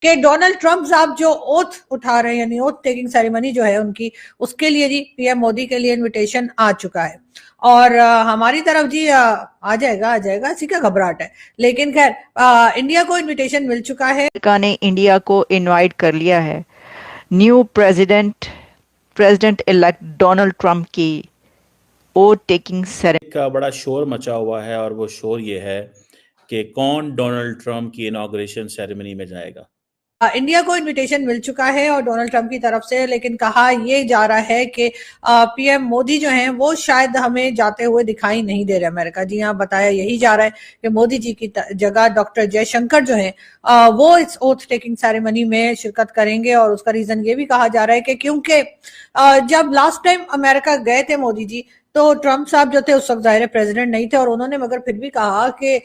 कि Donald Trump साहब जो ओथ उठा रहे हैं, यानी ओथ टेकिंग सेरेमनी जो है उनकी, उसके लिए जी पीएम मोदी के लिए इनविटेशन आ चुका है। और हमारी तरफ जी आ जाएगा, इसी का घबराहट है। लेकिन खैर इंडिया को इनविटेशन मिल चुका है। अमेरिका ने इंडिया को इनवाइट कर लिया है new president elect Donald Trump की ओथ टेकिंग सेरेमनी का बड़ा शोर मचा हुआ है, और वो शोर ये है कि कौन डोनाल्ड ट्रंप की इनॉग्रेशन सेरेमनी में जाएगा। इंडिया को इनविटेशन मिल चुका है और डोनाल्ड ट्रंप की तरफ से, लेकिन कहा यह जा रहा है कि पीएम मोदी जो हैं वो शायद हमें जाते हुए दिखाई नहीं दे रहे अमेरिका। जी हाँ, बताया यही जा रहा है कि मोदी जी की जगह डॉक्टर जयशंकर जो हैं वो इस ओथ टेकिंग सेरेमनी में शिरकत करेंगे। और उसका रीजन ये भी कहा जा रहा है कि क्योंकि जब लास्ट टाइम अमेरिका गए थे मोदी जी, तो ट्रंप साहब जो थे उस वक्त जाहिर प्रेसिडेंट नहीं थे, और उन्होंने मगर फिर भी कहा कि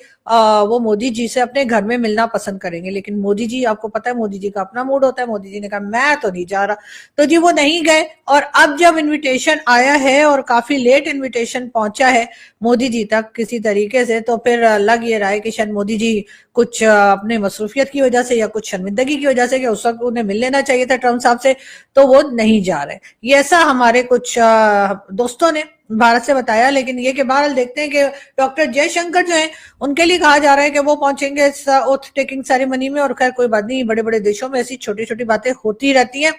वो मोदी जी से अपने घर में मिलना पसंद करेंगे। लेकिन मोदी जी, आपको पता है मोदी जी का अपना मूड होता है, मोदी जी ने कहा मैं तो नहीं जा रहा, तो जी वो नहीं गए। और अब जब इनविटेशन आया है और काफी लेट इनविटेशन पहुंचा है मोदी जी तक किसी तरीके से, तो फिर लग ये रहा है कि शायद मोदी जी कुछ अपने मसरूफियत की वजह से या कुछ शर्मिंदगी की वजह से, कि उस वक्त उन्हें मिल लेना चाहिए था ट्रंप साहब से, तो वो नहीं जा रहे। ये ऐसा हमारे कुछ दोस्तों ने भारत से बताया। लेकिन ये कि बहरहाल देखते हैं कि डॉक्टर जयशंकर जो है उनके लिए कहा जा रहा है कि वो पहुंचेंगे इस ओथ टेकिंग सेरेमनी में। और खैर कोई बात नहीं, बड़े बड़े देशों में ऐसी छोटी छोटी बातें होती रहती हैं।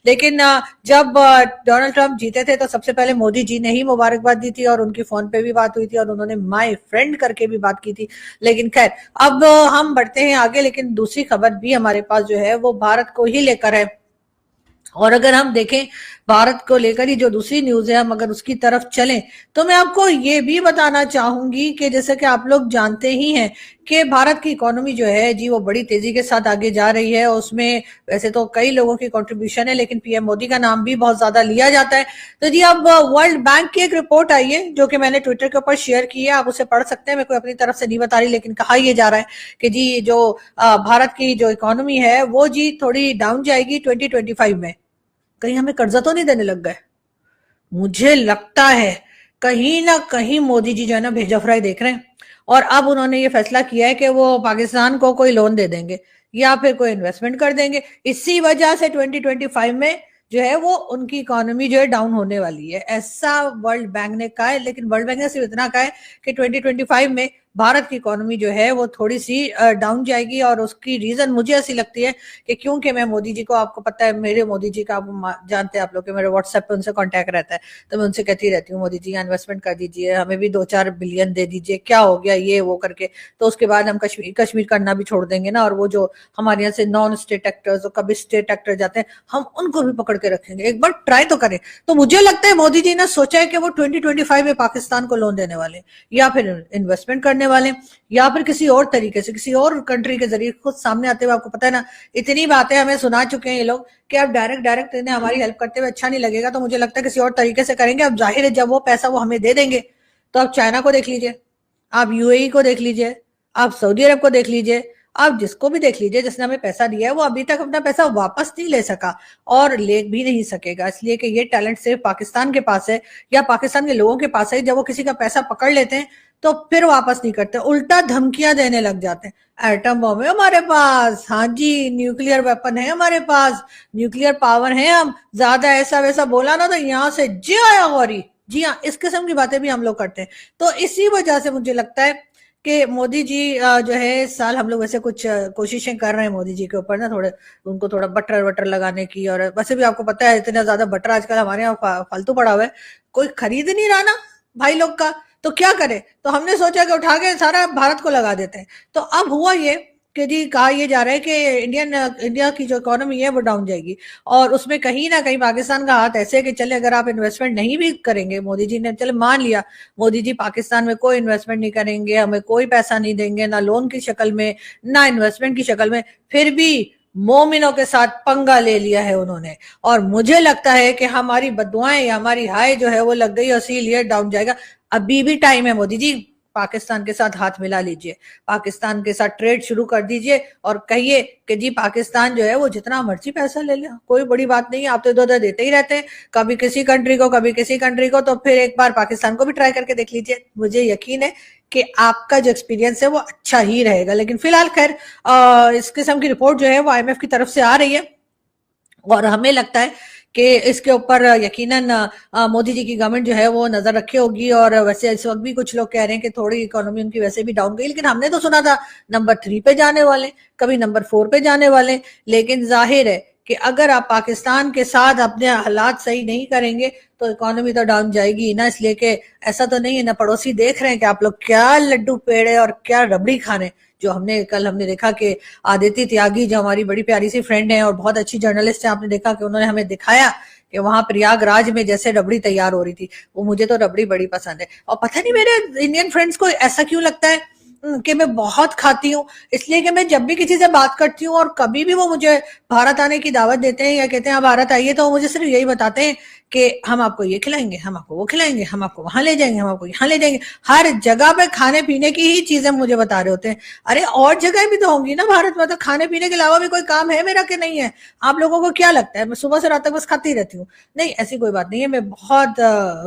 लेकिन जब डोनाल्ड ट्रंप जीते थे तो सबसे पहले मोदी जी ने ही मुबारकबाद दी थी, और उनकी फोन पे भी बात हुई थी, और उन्होंने माय फ्रेंड करके भी बात की थी। लेकिन खैर अब हम बढ़ते हैं आगे। लेकिन दूसरी खबर भी हमारे पास जो है वो भारत को ही लेकर है। और अगर हम देखें भारत को लेकर ही जो दूसरी न्यूज है, हम अगर उसकी तरफ चलें, तो मैं आपको ये भी बताना चाहूंगी कि जैसे कि आप लोग जानते ही हैं कि भारत की इकोनॉमी जो है जी वो बड़ी तेजी के साथ आगे जा रही है। उसमें वैसे तो कई लोगों की कंट्रीब्यूशन है, लेकिन पीएम मोदी का नाम भी बहुत ज्यादा लिया जाता है। तो जी अब वर्ल्ड बैंक की एक रिपोर्ट आई है जो कि मैंने ट्विटर के ऊपर शेयर की है, आप उसे पढ़ सकते हैं, मैं कोई अपनी तरफ से नहीं बता रही। लेकिन कहा यह जा रहा है कि जी जो भारत की जो इकोनॉमी है वो जी थोड़ी डाउन जाएगी 2025 में। कहीं हमें कर्जा तो नहीं देने लग गए? मुझे लगता है कहीं ना कहीं मोदी जी जो है ना भेजा फ्राई देख रहे हैं, और अब उन्होंने ये फैसला किया है कि वो पाकिस्तान को कोई लोन दे देंगे या फिर कोई इन्वेस्टमेंट कर देंगे। इसी वजह से 2025 में जो है वो उनकी इकोनॉमी जो है डाउन होने वाली है, ऐसा वर्ल्ड बैंक ने कहा है। लेकिन वर्ल्ड बैंक ने सिर्फ इतना कहा है कि 2025 में भारत की इकोनॉमी जो है वो थोड़ी सी डाउन जाएगी। और उसकी रीजन मुझे ऐसी लगती है कि क्योंकि मैं मोदी जी को, आपको पता है मेरे मोदी जी का, आप जानते हैं आप लोग के मेरे व्हाट्सएप पे उनसे कांटेक्ट रहता है, तो मैं उनसे कहती रहती हूँ मोदी जी यहाँ इन्वेस्टमेंट कर दीजिए, हमें भी 2-4 बिलियन दे दीजिए, क्या हो गया ये वो करके। तो उसके बाद हम कश्मीर करना भी छोड़ देंगे ना, और वो जो हमारे यहाँ से नॉन स्टेट एक्टर्स और कभी स्टेट एक्टर जाते हैं हम उनको भी पकड़ के रखेंगे, एक बार ट्राई तो करें। तो मुझे लगता है मोदी जी ने सोचा है कि वो 2025 में पाकिस्तान को लोन देने वाले, या फिर इन्वेस्टमेंट करने वाले, या फिर किसी और तरीके से किसी और कंट्री के जरिए खुद सामने आते हुए। आपको पता है ना, इतनी बातें हमें सुना चुके हैं ये लोग कि अब डायरेक्ट इन्हें हमारी हेल्प करते हुए अच्छा नहीं लगेगा, तो मुझे लगता है किसी और तरीके से करेंगे। अब जाहिर है जब वो पैसा वो हमें दे देंगे, तो आप चाइना को देख लीजिए, आप यूएई को देख लीजिए, आप सऊदी अरब को देख लीजिए, आप जिसको भी देख लीजिए जिसने हमें पैसा दिया है, वो अभी तक अपना पैसा वापस नहीं ले सका और ले भी नहीं सकेगा। इसलिए कि ये टैलेंट सिर्फ पाकिस्तान के पास है या पाकिस्तान के लोगों के पास है। जब वो किसी का पैसा पकड़ लेते हैं तो फिर वापस नहीं करते, उल्टा धमकियां देने लग जाते हैं। एटम बम है हमारे पास, हाँ जी, न्यूक्लियर वेपन है हमारे पास, न्यूक्लियर पावर है, हम ज्यादा ऐसा वैसा बोला ना तो यहाँ से जी आया गौरी। जी हाँ, इस किस्म की बातें भी हम लोग करते हैं। तो इसी वजह से मुझे लगता है कि मोदी जी जो है इस साल, हम लोग वैसे कुछ कोशिशें कर रहे हैं मोदी जी के ऊपर ना, थोड़े उनको थोड़ा बटर वटर लगाने की। और वैसे भी आपको पता है इतना ज्यादा बटर आजकल हमारे यहाँ फालतू पड़ा हुआ है, कोई खरीद नहीं रहा ना भाई लोग का, तो क्या करे। तो हमने सोचा कि उठा के सारा भारत को लगा देते हैं। तो अब हुआ ये कि जी कहा यह जा रहा है कि इंडिया की जो इकोनॉमी है वो डाउन जाएगी, और उसमें कहीं ना कहीं पाकिस्तान का हाथ ऐसे है कि चले अगर आप इन्वेस्टमेंट नहीं भी करेंगे, मोदी जी ने चले मान लिया मोदी जी पाकिस्तान में कोई इन्वेस्टमेंट नहीं करेंगे, हमें कोई पैसा नहीं देंगे, ना लोन की शक्ल में ना इन्वेस्टमेंट की शक्ल में, फिर भी मोमिनों के साथ पंगा ले लिया है उन्होंने। और मुझे लगता है कि हमारी बदुआएं या हमारी हाय जो है वो लग गई, और इसीलिए डाउन जाएगा। अभी भी टाइम है मोदी जी, पाकिस्तान के साथ हाथ मिला लीजिए, पाकिस्तान के साथ ट्रेड शुरू कर दीजिए, और कहिए कि जी पाकिस्तान जो है वो जितना मर्जी पैसा ले ले, कोई बड़ी बात नहीं है, आप तो इधर देते ही रहते हैं, कभी किसी कंट्री को कभी किसी कंट्री को, तो फिर एक बार पाकिस्तान को भी ट्राई करके देख लीजिए। मुझे यकीन है कि आपका जो एक्सपीरियंस है वो अच्छा ही रहेगा। लेकिन फिलहाल खैर इस किस्म की रिपोर्ट जो है वो आईएमएफ की तरफ से आ रही है और हमें लगता है कि इसके ऊपर यकीनन मोदी जी की गवर्नमेंट जो है वो नजर रखे होगी। और वैसे इस वक्त भी कुछ लोग कह रहे हैं कि थोड़ी इकोनॉमी उनकी वैसे भी डाउन गई, लेकिन हमने तो सुना था नंबर 3 पे जाने वाले, कभी नंबर 4 पे जाने वाले। लेकिन जाहिर है कि अगर आप पाकिस्तान के साथ अपने हालात सही नहीं करेंगे तो इकोनॉमी तो डाउन जाएगी ना। इसलिए कि ऐसा तो नहीं है ना, पड़ोसी देख रहे हैं कि आप लोग क्या लड्डू पेड़े और क्या रबड़ी खा रहे हैं। जो हमने देखा कि आदिति त्यागी जो हमारी बड़ी प्यारी सी फ्रेंड है और बहुत अच्छी जर्नलिस्ट है, आपने देखा कि उन्होंने हमें दिखाया कि वहां प्रयागराज में जैसे रबड़ी तैयार हो रही थी। वो मुझे तो रबड़ी बड़ी पसंद है और पता नहीं मेरे इंडियन फ्रेंड्स को ऐसा क्यों लगता है कि मैं बहुत खाती हूँ। इसलिए कि मैं जब भी किसी से बात करती हूँ और कभी भी वो मुझे भारत आने की दावत देते हैं या कहते हैं आप भारत आइए, तो वो मुझे सिर्फ यही बताते हैं कि हम आपको ये खिलाएंगे, हम आपको वो खिलाएंगे, हम आपको वहां ले जाएंगे, हम आपको यहाँ ले जाएंगे। हर जगह पे खाने पीने की ही चीजें मुझे बता रहे होते हैं। अरे और जगह भी तो होंगी ना भारत में, तो खाने पीने के अलावा भी कोई काम है मेरा कि नहीं है? आप लोगों को क्या लगता है मैं सुबह से रात तक बस खाती रहती हूँ? नहीं, ऐसी कोई बात नहीं है। मैं बहुत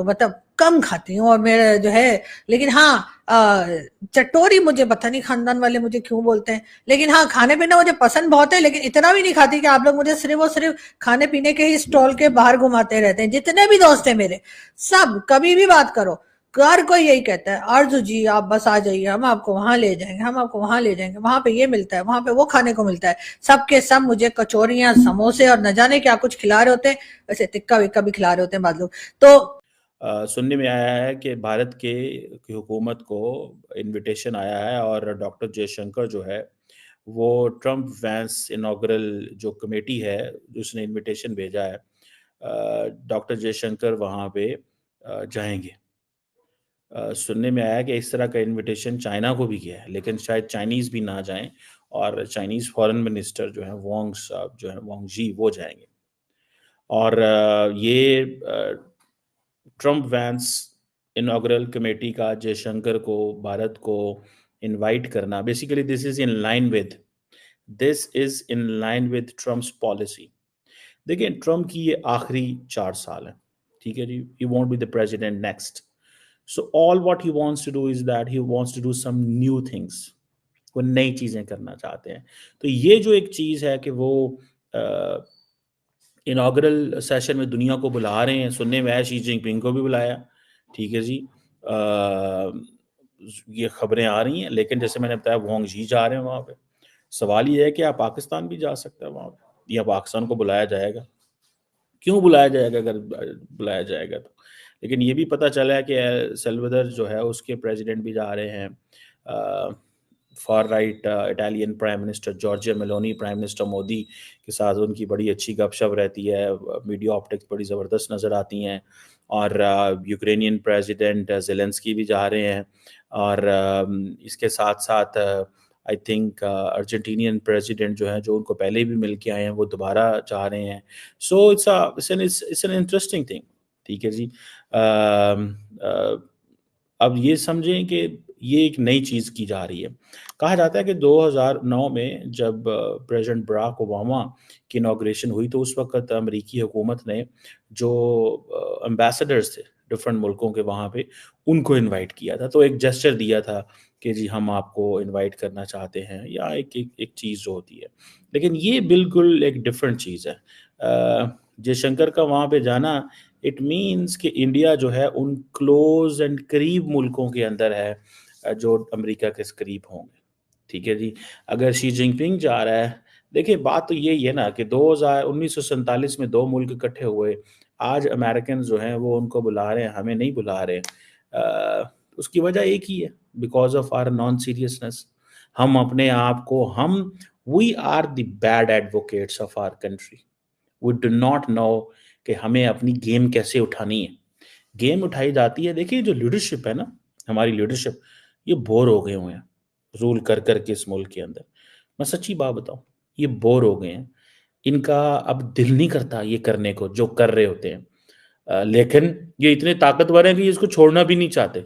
मतलब कम खाती हूँ और मेरा जो है, लेकिन हाँ चटोरी मुझे पता नहीं खानदान वाले मुझे क्यों बोलते हैं। लेकिन हाँ खाने पीना मुझे पसंद बहुत है, लेकिन इतना भी नहीं खाती कि आप लोग मुझे सिर्फ और सिर्फ खाने पीने के ही स्टॉल के बाहर घुमाते रहते हैं। जितने भी दोस्त हैं मेरे, सब कभी भी बात करो, हर कोई यही कहता है आरजू जी आप बस आ जाइए, हम आपको वहां ले जाएंगे, हम आपको वहां ले जाएंगे, वहां पे ये मिलता है, वहां पे वो खाने को मिलता है। सबके सब मुझे कचौरियां समोसे और न जाने क्या कुछ खिला रहे होते हैं। वैसे टिक्का विक्का भी खिला रहे होते हैं बाद लोग तो। सुनने में आया है कि भारत की हुकूमत को इनविटेशन आया है और डॉक्टर जयशंकर जो है वो ट्रम्प वैंस इनॉग्रल जो कमेटी है उसने इनविटेशन भेजा है, डॉक्टर जयशंकर वहाँ पे जाएंगे। सुनने में आया कि इस तरह का इनविटेशन चाइना को भी गया है, लेकिन शायद चाइनीज़ भी ना जाएं और चाइनीज़ फॉरेन मिनिस्टर जो है वांग साहब जो है वांग जी वो जाएंगे। और ये ट्रम्प वैंस इनॉग्रल कमेटी का जयशंकर को भारत को इनवाइट करना, basically this is in line with Trump's policy. देखिए ट्रम्प की ये आखिरी 4 साल है, ठीक है जी, he won't be the president next. So all what he wants to do is that he wants to do some new things, वो नई चीज़ें करना चाहते हैं। तो ये जो एक चीज़ है कि वो इनॉग्रल सेशन में दुनिया को बुला रहे हैं, सुनने में आया शी जिनपिंग को भी बुलाया, ठीक है जी। ये खबरें आ रही हैं, लेकिन जैसे मैंने बताया वांग जी जा रहे हैं वहाँ पे। सवाल ये है कि आप पाकिस्तान भी जा सकता है वहाँ पे या पाकिस्तान को बुलाया जाएगा? क्यों बुलाया जाएगा अगर बुलाया जाएगा तो? लेकिन ये भी पता चला है कि सेल्वाडोर जो है उसके प्रेसिडेंट भी जा रहे हैं। Far right Italian prime minister Giorgia Meloni prime minister Modi के साथ उनकी बड़ी अच्छी गपशप रहती है, मीडिया ऑप्टिक्स बड़ी ज़बरदस्त नज़र आती हैं। और यूक्रेनियन प्रेसिडेंट ज़ेलेंस्की भी जा रहे हैं और इसके साथ साथ आई थिंक अर्जेंटीनियन प्रेसिडेंट जो हैं जो उनको पहले भी मिल के आए हैं वो दोबारा जा रहे हैं। So it's an interesting thing, ठीक है जी। अब ये समझें कि ये एक नई चीज़ की जा रही है। कहा जाता है कि 2009 में जब प्रेसिडेंट बराक ओबामा की इनॉग्रेशन हुई तो उस वक़्त अमेरिकी हुकूमत ने जो एम्बेसडर्स थे डिफरेंट मुल्कों के वहाँ पे उनको इनवाइट किया था। तो एक जेस्चर दिया था कि जी हम आपको इनवाइट करना चाहते हैं या एक चीज़ जो होती है। लेकिन ये बिल्कुल एक डिफरेंट चीज़ है। जयशंकर का वहाँ पे जाना इट मीन्स कि इंडिया जो है उन क्लोज एंड करीब मुल्कों के अंदर है जो अमेरिका के करीब होंगे, ठीक है जी। अगर शी जिनपिंग जा रहा है, देखिए बात तो यही है ना कि 1947 में 2 मुल्क इकट्ठे हुए, आज अमेरिकन जो हैं वो उनको बुला रहे हैं, हमें नहीं बुला रहे। उसकी वजह एक ही है, because of our non seriousness. हम अपने आप को we are the bad advocates of our country. We do not know कि हमें अपनी गेम कैसे उठानी है। गेम उठाई जाती है, देखिए जो लीडरशिप है ना, हमारी लीडरशिप, ये बोर हो गए हुए हैं रूल कर कर के इस मुल्क के अंदर। मैं सच्ची बात बताऊं, ये बोर हो गए हैं, इनका अब दिल नहीं करता ये करने को जो कर रहे होते हैं। लेकिन ये इतने ताकतवर हैं कि इसको छोड़ना भी नहीं चाहते,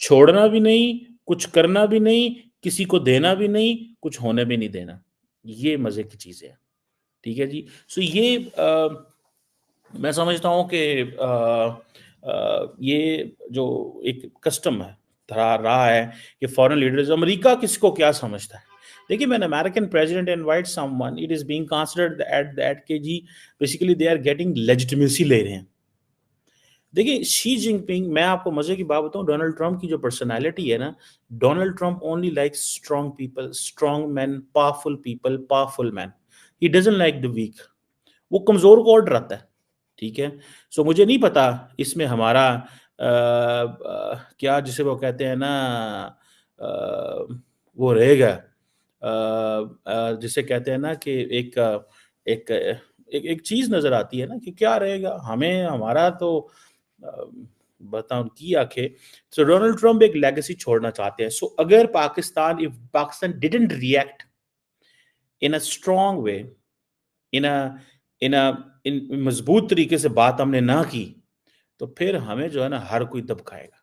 छोड़ना भी नहीं, कुछ करना भी नहीं, किसी को देना भी नहीं, कुछ होने भी नहीं देना। ये मजे की चीजें हैं, ठीक है जी। सो ये मैं समझता हूँ कि ये जो एक कस्टम है रहा है कि फॉरेन लीडर्स, अमेरिका किसको क्या समझता है। देखिए, when American president invites someone, it is being considered at that कि जी basically they are getting legitimacy ले रहे हैं। देखिए, शी जिनपिंग, मैं आपको मजे की बात बताऊं, डोनाल्ड ट्रंप की जो पर्सनालिटी है ना, Donald Trump only likes strong people, strong man, powerful people, powerful man. He doesn't like the weak. वो कमजोर को और डराता है, ठीक है। सो मुझे नहीं पता इसमें हमारा क्या जिसे वो कहते हैं ना, वो रहेगा, जिसे कहते हैं ना कि एक एक एक, एक चीज नजर आती है ना कि क्या रहेगा हमें, हमारा तो बताओ की आंखें। सो डोनाल्ड ट्रंप एक लेगेसी छोड़ना चाहते हैं। सो अगर Pakistan, if Pakistan didn't react in a strong way, in in in मजबूत तरीके से बात हमने ना की, तो फिर हमें जो है ना हर कोई दबकाएगा।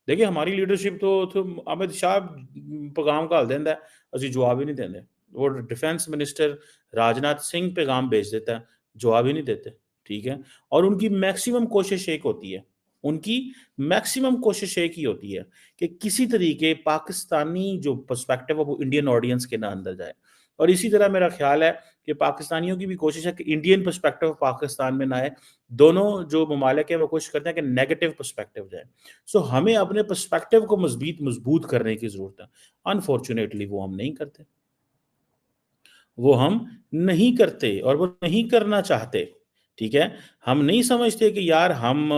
देखिए, हमारी लीडरशिप तो अमित शाह पैगाम घाल देंदा है, असं जवाब ही नहीं देंगे। वो डिफेंस मिनिस्टर राजनाथ सिंह पैगाम भेज देता है, जवाब ही नहीं देते, ठीक है। और उनकी मैक्सिमम कोशिश एक होती है, उनकी मैक्सिमम कोशिश एक ही होती है कि किसी तरीके पाकिस्तानी जो पर्सपेक्टिव है वो इंडियन ऑडियंस के ना अंदर जाए। और इसी तरह मेरा ख्याल है कि पाकिस्तानियों की भी कोशिश है कि इंडियन पर्सपेक्टिव पाकिस्तान में ना आए। दोनों जो ममालिक है वो कोशिश करते हैं कि नेगेटिव पर्सपेक्टिव जाए। सो हमें अपने पर्सपेक्टिव को मजबूत करने की जरूरत है। अनफॉर्चुनेटली वो हम नहीं करते, वो हम नहीं करते और वो नहीं करना चाहते, ठीक है। हम नहीं समझते कि यार हम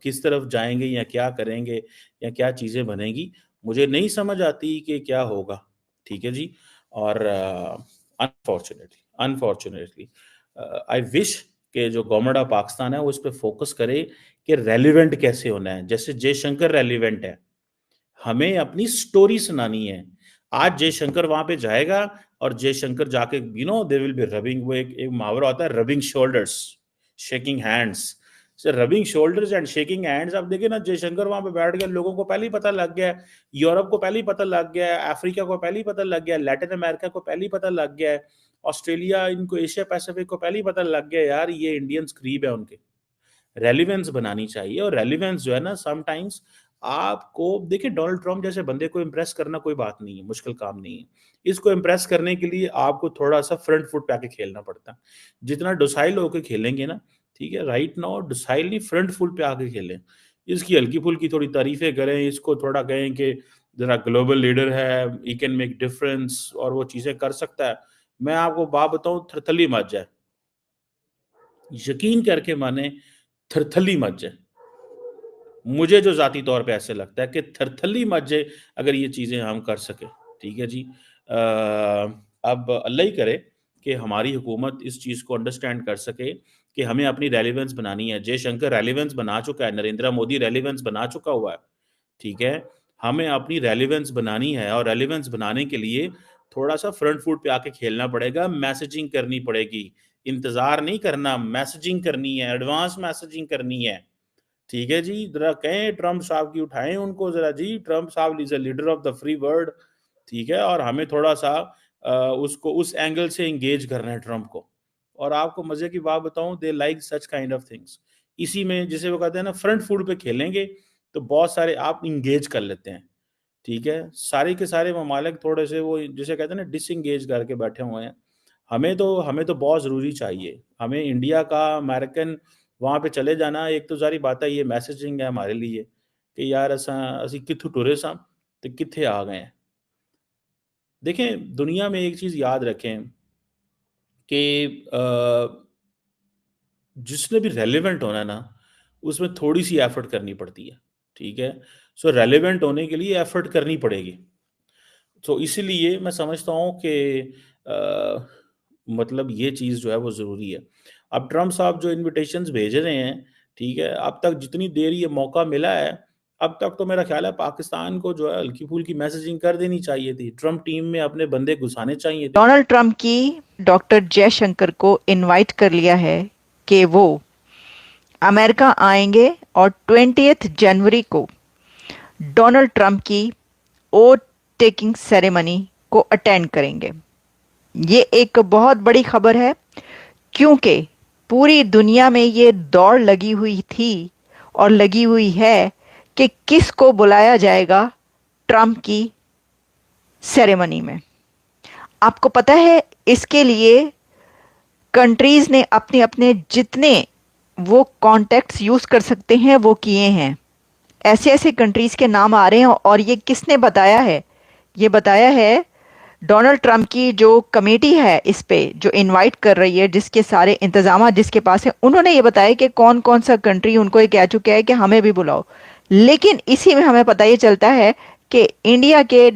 किस तरफ जाएंगे या क्या करेंगे या क्या चीज़ें बनेंगी, मुझे नहीं समझ आती कि क्या होगा, ठीक है जी। और अनफॉर्चुनेटली आई विश कि जो गवर्नमेंट ऑफ पाकिस्तान है वो इस पर फोकस करे कि रेलिवेंट कैसे होना है। जैसे जयशंकर रेलिवेंट है, हमें अपनी स्टोरी सुनानी है। आज जयशंकर वहां पे जाएगा और जयशंकर जाके दे विल बी रबिंग, वो एक मुहावरा होता है, rubbing shoulders, shaking hands. Sir, rubbing shoulders and shaking hands, आप देखिए ना, जयशंकर वहां पे बैठ गया, लोगों को पहले ही पता लग गया, यूरोप को पहले ही पता लग गया, अफ्रीका को पहले ही पता लग गया, लैटिन अमेरिका को पहले ही पता लग गया है, ऑस्ट्रेलिया, इनको एशिया पैसिफिक को पहले ही पता लग गया यार ये इंडियंस करीब है उनके। रेलिवेंस बनानी चाहिए, और रेलिवेंस जो है ना, समटाइम्स आपको देखिए, डोनाल्ड ट्रंप जैसे बंदे को इम्प्रेस करना कोई बात नहीं है, मुश्किल काम नहीं है। इसको इम्प्रेस करने के लिए आपको थोड़ा सा फ्रंट फुट पे आके खेलना पड़ता है। जितना डोसाइल होकर खेलेंगे ना, ठीक है, राइट नाउ डोसाइल नहीं, फ्रंट फुट पे आके खेलें। इसकी हल्की फुल्की थोड़ी तारीफें करें, इसको थोड़ा कहें कि जरा ग्लोबल लीडर है, ही कैन मेक डिफरेंस और वो चीजें कर सकता है। मैं आपको बात बताऊं, थरथली मच जाए, यकीन करके माने, थरथली मच जाए। मुझे जो जाती तौर पे ऐसे लगता है कि थरथली मच जाए अगर ये चीज़ें हम कर सके, ठीक है जी। अब अल्लाह ही करे कि हमारी हुकूमत इस चीज़ को अंडरस्टैंड कर सके कि हमें अपनी रेलिवेंस बनानी है। जयशंकर रेलिवेंस बना चुका है, नरेंद्र मोदी रेलिवेंस बना चुका हुआ है, ठीक है। हमें अपनी रेलिवेंस बनानी है, और रेलिवेंस बनाने के लिए थोड़ा सा फ्रंट फुट पे आके खेलना पड़ेगा, मैसेजिंग करनी पड़ेगी, इंतजार नहीं करना, मैसेजिंग करनी है, एडवांस मैसेजिंग करनी है, ठीक है जी। जरा कहें ट्रंप साहब की, उठाएं उनको जरा जी, ट्रंप साहब is a leader of the free world, ठीक है। और हमें थोड़ा सा उसको उस एंगल से एंगेज करना है ट्रंप को। और आपको मजे की बात बताऊं, they like such kind of things. इसी में जिसे वो कहते हैं ना, फ्रंट फुट पे खेलेंगे तो बहुत सारे आप इंगेज कर लेते हैं, ठीक है। सारे के सारे ममालिक थोड़े से वो जिसे कहते हैं ना डिसंगेज करके बैठे हुए हैं। हमें तो बहुत ज़रूरी चाहिए, हमें इंडिया का अमेरिकन वहाँ पे चले जाना। एक तो सारी बात है, ये मैसेजिंग है हमारे लिए कि यार असी कित्थों टुरे सां ते कित्थे आ गए हैं। देखें, दुनिया में एक चीज़ याद रखें कि जिसने भी रेलिवेंट होना है ना, उसमें थोड़ी सी एफर्ट करनी पड़ती है, ठीक है। सो रेलिवेंट होने के लिए एफर्ट करनी पड़ेगी। तो इसीलिए मैं समझता हूँ कि मतलब ये चीज़ जो है वो ज़रूरी है। अब ट्रंप साहब जो इन्विटेशंस भेज रहे हैं, ठीक है, अब तक जितनी देर ये मौका मिला है, अब तक तो मेरा ख्याल है पाकिस्तान को जो है हल्की-फुल्की मैसेजिंग कर देनी चाहिए थी। ट्रंप टीम में अपने बंदे घुसाने चाहिए थे। डोनाल्ड ट्रंप की डॉक्टर जयशंकर को इनवाइट कर लिया है कि वो अमेरिका आएंगे और 20 जनवरी को डोनाल्ड ट्रंप की ओथ टेकिंग सेरेमनी को अटेंड करेंगे। ये एक बहुत बड़ी खबर है, क्योंकि पूरी दुनिया में ये दौड़ लगी हुई थी और लगी हुई है कि किसको बुलाया जाएगा ट्रम्प की सेरेमनी में। आपको पता है इसके लिए कंट्रीज ने अपने अपने जितने वो कॉन्टेक्ट्स यूज कर सकते हैं वो किए हैं। ऐसे ऐसे कंट्रीज के नाम आ रहे हैं और ये किसने बताया है? ये बताया है डोनाल्ड ट्रंप की जो कमेटी है इस पे जो इनवाइट कर रही है, जिसके सारे इंतजाम जिसके पास है, उन्होंने ये बताया कि कौन कौन सा कंट्री उनको ये कह चुका है कि हमें भी बुलाओ। लेकिन इसी में हमें पता ये चलता है कि इंडिया के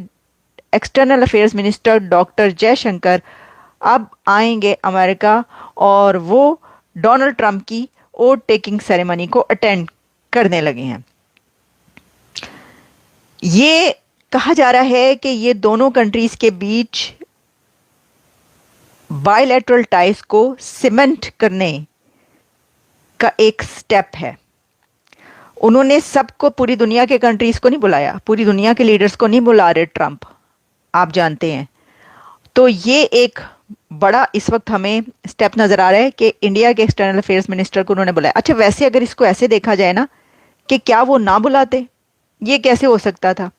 external affairs minister doctor Jaishankar अब आएंगे अमेरिका और वो डोनाल्ड ट्रंप की ओथ टेकिंग सेरेमनी को अटेंड करने लगे हैं। ये कहा जा रहा है कि ये दोनों कंट्रीज के बीच बायलैटरल टाइज को सीमेंट करने का एक स्टेप है। उन्होंने सबको, पूरी दुनिया के कंट्रीज को नहीं बुलाया, पूरी दुनिया के लीडर्स को नहीं बुला रहे ट्रंप, आप जानते हैं। तो ये एक बड़ा इस वक्त हमें स्टेप नजर आ रहा है कि इंडिया के एक्सटर्नल अफेयर्स मिनिस्टर को उन्होंने बुलाया। अच्छा, वैसे अगर इसको ऐसे देखा जाए ना कि क्या वो ना बुलाते, ये कैसे हो सकता था?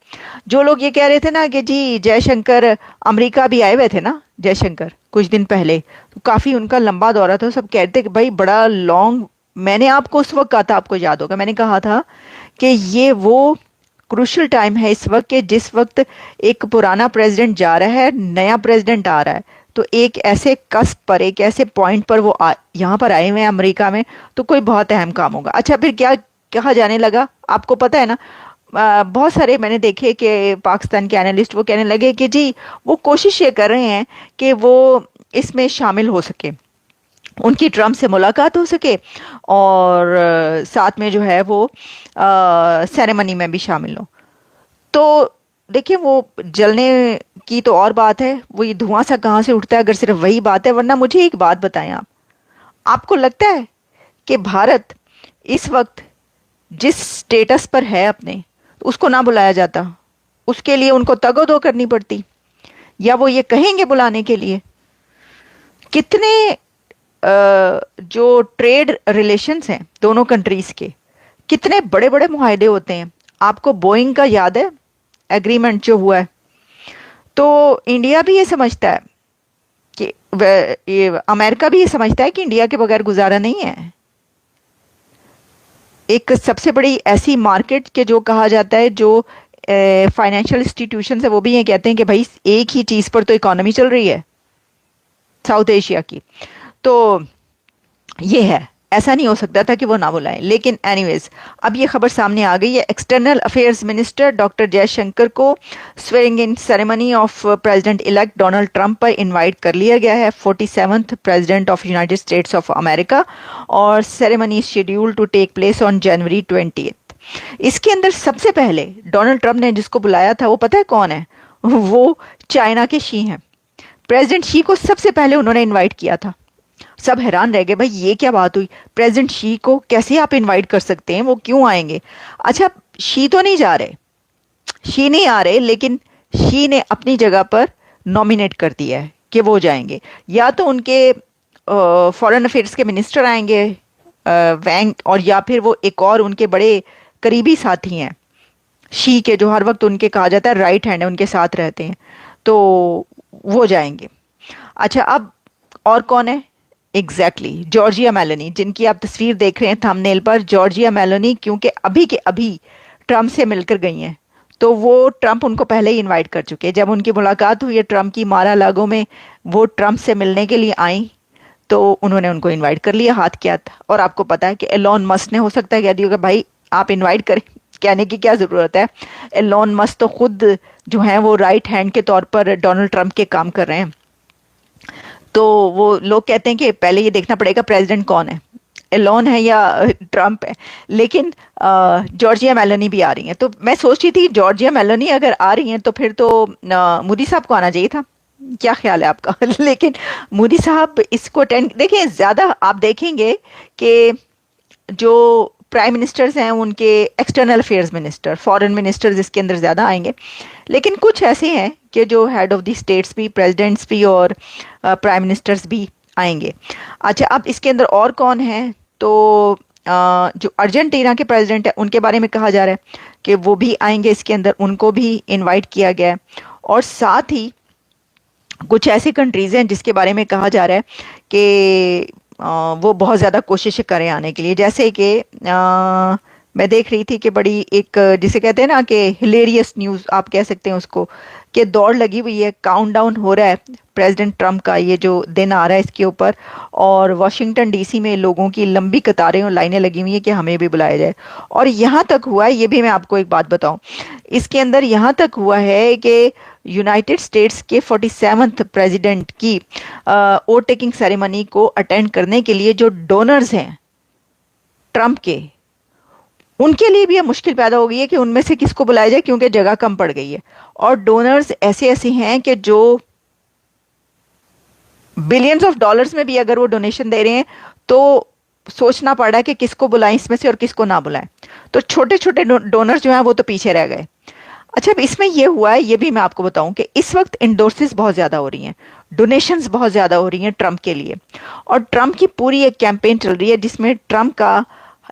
जो लोग ये कह रहे थे ना कि जी जयशंकर अमेरिका भी आए हुए थे ना, जयशंकर कुछ दिन पहले, तो काफी उनका लंबा दौरा था, सब कहते थे कि भाई बड़ा लॉन्ग। मैंने आपको उस वक्त कहा था, आपको याद होगा, मैंने कहा था कि ये वो क्रूशल टाइम है इस वक्त कि जिस वक्त एक पुराना प्रेसिडेंट जा रहा है, नया प्रेसिडेंट आ रहा है, तो एक ऐसे कस्प पर, एक ऐसे पॉइंट पर वो यहाँ पर आए हुए हैं अमेरिका में, तो कोई बहुत अहम काम होगा। अच्छा, फिर क्या कहा जाने लगा, आपको पता है ना, बहुत सारे मैंने देखे कि पाकिस्तान के एनालिस्ट वो कहने लगे कि जी वो कोशिश ये कर रहे हैं कि वो इसमें शामिल हो सके, उनकी ट्रम्प से मुलाकात हो सके और साथ में जो है वो सेरेमनी में भी शामिल हो। तो देखिए, वो जलने की तो और बात है, वो ये धुआं सा कहाँ से उठता है अगर सिर्फ वही बात है। वरना मुझे एक बात बताएं आप, आपको लगता है कि भारत इस वक्त जिस स्टेटस पर है अपने, उसको ना बुलाया जाता? उसके लिए उनको तगोदो करनी पड़ती, या वो ये कहेंगे बुलाने के लिए? कितने जो ट्रेड रिलेशंस हैं दोनों कंट्रीज के, कितने बड़े बड़े मुआहदे होते हैं। आपको बोइंग का याद है एग्रीमेंट जो हुआ है? तो इंडिया भी ये समझता है कि ये अमेरिका भी ये समझता है कि इंडिया के बगैर गुजारा नहीं है। एक सबसे बड़ी ऐसी मार्केट के जो कहा जाता है, जो फाइनेंशियल इंस्टीट्यूशन है, वो भी ये कहते हैं कि भाई एक ही चीज पर तो इकोनॉमी चल रही है साउथ एशिया की। तो ये है, ऐसा नहीं हो सकता था कि वो ना बुलाएं। लेकिन एनीवेज, अब ये खबर सामने आ गई है, external affairs minister doctor Jaishankar को swearing in ceremony of president elect Donald Trump पर इनवाइट कर लिया गया है, 47th president of United States of America, और ceremony schedule to take place on January 20। इसके अंदर सबसे पहले डोनाल्ड ट्रंप ने जिसको बुलाया था वो पता है कौन है? वो चाइना के शी हैं। प्रेसिडेंट शी को सबसे पहले उन्होंने इन्वाइट किया था। सब हैरान रह गए, भाई ये क्या बात हुई, प्रेसिडेंट शी को कैसे आप इनवाइट कर सकते हैं, वो क्यों आएंगे? अच्छा, शी तो नहीं जा रहे, शी नहीं आ रहे, लेकिन शी ने अपनी जगह पर नॉमिनेट कर दिया है कि वो जाएंगे। या तो उनके फॉरेन अफेयर्स के मिनिस्टर आएंगे वैंग, और या फिर वो एक और उनके बड़े करीबी साथी हैं शी के, जो हर वक्त उनके कहा जाता है राइट हैंड है, उनके साथ रहते हैं, तो वो जाएंगे। अच्छा, अब और कौन है? एग्जैक्टली जॉर्जिया मेलोनी, जिनकी आप तस्वीर देख रहे हैं थंबनेल पर। जॉर्जिया मेलोनी क्योंकि अभी के अभी ट्रंप से मिलकर गई हैं, तो वो ट्रंप उनको पहले ही इनवाइट कर चुके हैं। जब उनकी मुलाकात हुई है ट्रंप की मारा लागो में, वो ट्रंप से मिलने के लिए आई, तो उन्होंने उनको इनवाइट कर लिया हाथ के हाथ। और आपको पता है कि एलोन मस्क ने हो सकता है कह दिया कि भाई आप इनवाइट करें, कहने की क्या जरूरत है। एलोन मस्क तो खुद जो है वो राइट हैंड के तौर पर डोनाल्ड ट्रंप के काम कर रहे हैं। तो वो लोग कहते हैं कि पहले ये देखना पड़ेगा प्रेसिडेंट कौन है, एलोन है या ट्रंप है। लेकिन जॉर्जिया मेलोनी भी आ रही हैं, तो मैं सोच रही थी जॉर्जिया मेलोनी अगर आ रही हैं तो फिर तो मोदी साहब को आना चाहिए था। क्या ख्याल है आपका? लेकिन मोदी साहब इसको अटेंड, देखिए ज्यादा आप देखेंगे कि जो प्राइम मिनिस्टर्स हैं उनके external affairs minister, foreign ministers इसके अंदर ज़्यादा आएंगे। लेकिन कुछ ऐसे हैं कि जो हेड ऑफ द स्टेट्स भी, प्रेसिडेंट्स भी और प्राइम मिनिस्टर्स भी आएंगे। अच्छा, अब इसके अंदर और कौन है? तो जो अर्जेंटीना के प्रेसिडेंट है उनके बारे में कहा जा रहा है कि वो भी आएंगे इसके अंदर, उनको भी इनवाइट किया गया है। और साथ ही कुछ ऐसी कंट्रीज हैं जिसके बारे में कहा जा रहा है कि वो बहुत ज़्यादा कोशिश करें आने के लिए। जैसे कि मैं देख रही थी कि बड़ी एक जिसे कहते हैं ना कि हिलेरियस न्यूज़ आप कह सकते हैं उसको, कि दौड़ लगी हुई है, काउंटडाउन हो रहा है प्रेसिडेंट ट्रम्प का ये जो दिन आ रहा है इसके ऊपर, और वॉशिंगटन डीसी में लोगों की लंबी कतारें और लाइनें लगी हुई हैं कि हमें भी बुलाया जाए। और यहाँ तक हुआ है, ये भी मैं आपको एक बात बताऊं, इसके अंदर यहाँ तक हुआ है कि यूनाइटेड स्टेट्स के 47वें प्रेसिडेंट की वोट टेकिंग सेरेमनी को अटेंड करने के लिए जो डोनर्स हैं ट्रम्प के, उनके लिए भी ये मुश्किल पैदा हो गई है कि उनमें से किसको बुलाया जाए, क्योंकि जगह कम पड़ गई है। और डोनर्स ऐसे ऐसे हैं कि जो बिलियंस ऑफ डॉलर्स में भी अगर वो डोनेशन दे रहे हैं तो सोचना पड़ रहा है कि किसको बुलाएं इसमें से और किसको ना बुलाएं। तो छोटे छोटे डोनर्स जो हैं वो तो पीछे रह गए। अच्छा, अब इसमें यह हुआ है, ये भी मैं आपको बताऊं कि इस वक्त इंडोर्सेस बहुत ज़्यादा हो रही हैं, डोनेशंस बहुत ज़्यादा हो रही हैं ट्रम्प के लिए। और ट्रम्प की पूरी एक कैंपेन चल रही है जिसमें ट्रम्प का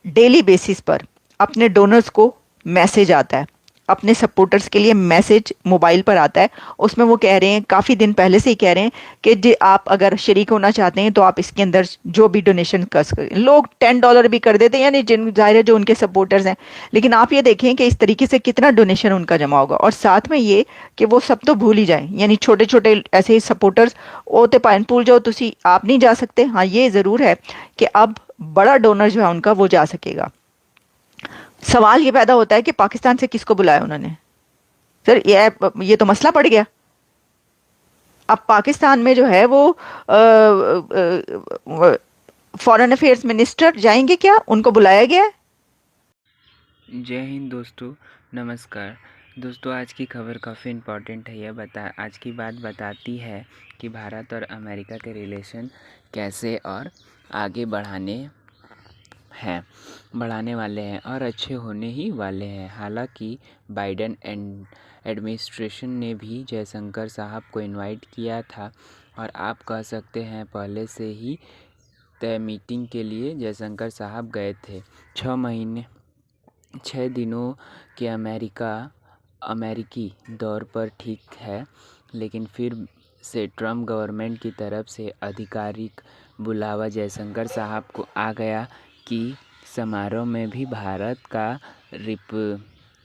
डेली बेसिस पर अपने डोनर्स को मैसेज आता है, अपने सपोर्टर्स के लिए मैसेज मोबाइल पर आता है। उसमें वो कह रहे हैं, काफ़ी दिन पहले से ही कह रहे हैं कि आप अगर शरीक होना चाहते हैं तो आप इसके अंदर जो भी डोनेशन कर सकते। लोग $10 भी कर देते हैं, यानी जिन जाहिर है जो उनके सपोर्टर्स हैं। लेकिन आप ये देखें कि इस तरीके से कितना डोनेशन उनका जमा होगा। और साथ में ये कि वो सब तो भूल ही जाएं, यानी छोटे छोटे ऐसे ही सपोर्टर्स वो तो पाइन भूल जाओ, तुसी आप नहीं जा सकते। हाँ, ये ज़रूर है कि अब बड़ा डोनर जो है उनका वो जा सकेगा। सवाल ये पैदा होता है कि पाकिस्तान से किसको बुलाया उन्होंने। सर ये तो मसला पड़ गया। अब पाकिस्तान में जो है वो फॉरेन अफेयर्स मिनिस्टर जाएंगे क्या, उनको बुलाया गया है? जय हिंद दोस्तों, नमस्कार दोस्तों। आज की खबर काफ़ी इम्पॉर्टेंट है। आज की बात बताती है कि भारत और अमेरिका के रिलेशन कैसे और आगे बढ़ाने वाले हैं और अच्छे होने ही वाले हैं। हालांकि बाइडेन एडमिनिस्ट्रेशन ने भी जयशंकर साहब को इनवाइट किया था और आप कह सकते हैं पहले से ही तय मीटिंग के लिए जयशंकर साहब गए थे। 6 दिनों के अमेरिकी दौर पर ठीक है, लेकिन फिर से ट्रम्प गवर्नमेंट की तरफ से आधिकारिक बुलावा जयशंकर साहब को आ गया कि समारोह में भी भारत का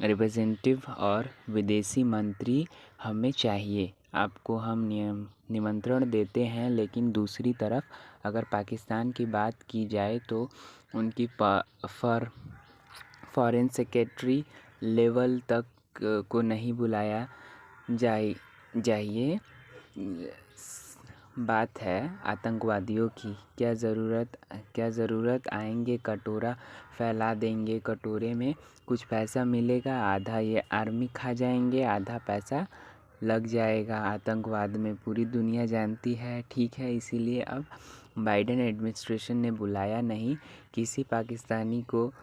रिप्रेजेंटेटिव और विदेशी मंत्री हमें चाहिए। आपको हम निमंत्रण देते हैं, लेकिन दूसरी तरफ अगर पाकिस्तान की बात की जाए तो उनकी फॉरेन सेक्रेटरी लेवल तक को नहीं बुलाया जाइए। बात है आतंकवादियों की। क्या ज़रूरत आएंगे कटोरा फैला देंगे, कटोरे में कुछ पैसा मिलेगा, आधा ये आर्मी खा जाएंगे, आधा पैसा लग जाएगा आतंकवाद में। पूरी दुनिया जानती है, ठीक है। इसीलिए अब बाइडेन एडमिनिस्ट्रेशन ने बुलाया नहीं किसी पाकिस्तानी को,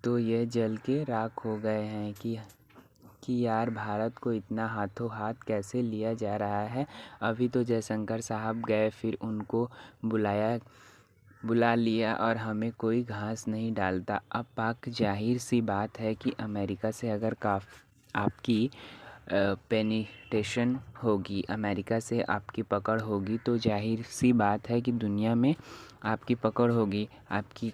तो ये जल के राख हो गए हैं कि यार भारत को इतना हाथों हाथ कैसे लिया जा रहा है। अभी तो जयशंकर साहब गए, फिर उनको बुला लिया और हमें कोई घास नहीं डालता। अब पाक जाहिर सी बात है कि अमेरिका से अगर आपकी पेनिट्रेशन होगी, अमेरिका से आपकी पकड़ होगी, तो जाहिर सी बात है कि दुनिया में आपकी पकड़ होगी, आपकी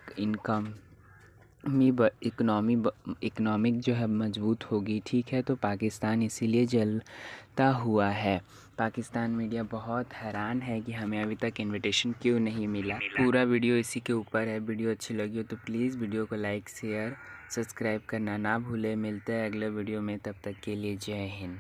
इकनॉमिक जो है मजबूत होगी, ठीक है। तो पाकिस्तान इसीलिए जलता हुआ है। पाकिस्तान मीडिया बहुत हैरान है कि हमें अभी तक इनविटेशन क्यों नहीं मिला। पूरा वीडियो इसी के ऊपर है। वीडियो अच्छी लगी हो तो प्लीज़ वीडियो को लाइक शेयर सब्सक्राइब करना ना भूलें। मिलते हैं अगले वीडियो में, तब तक के लिए जय हिंद।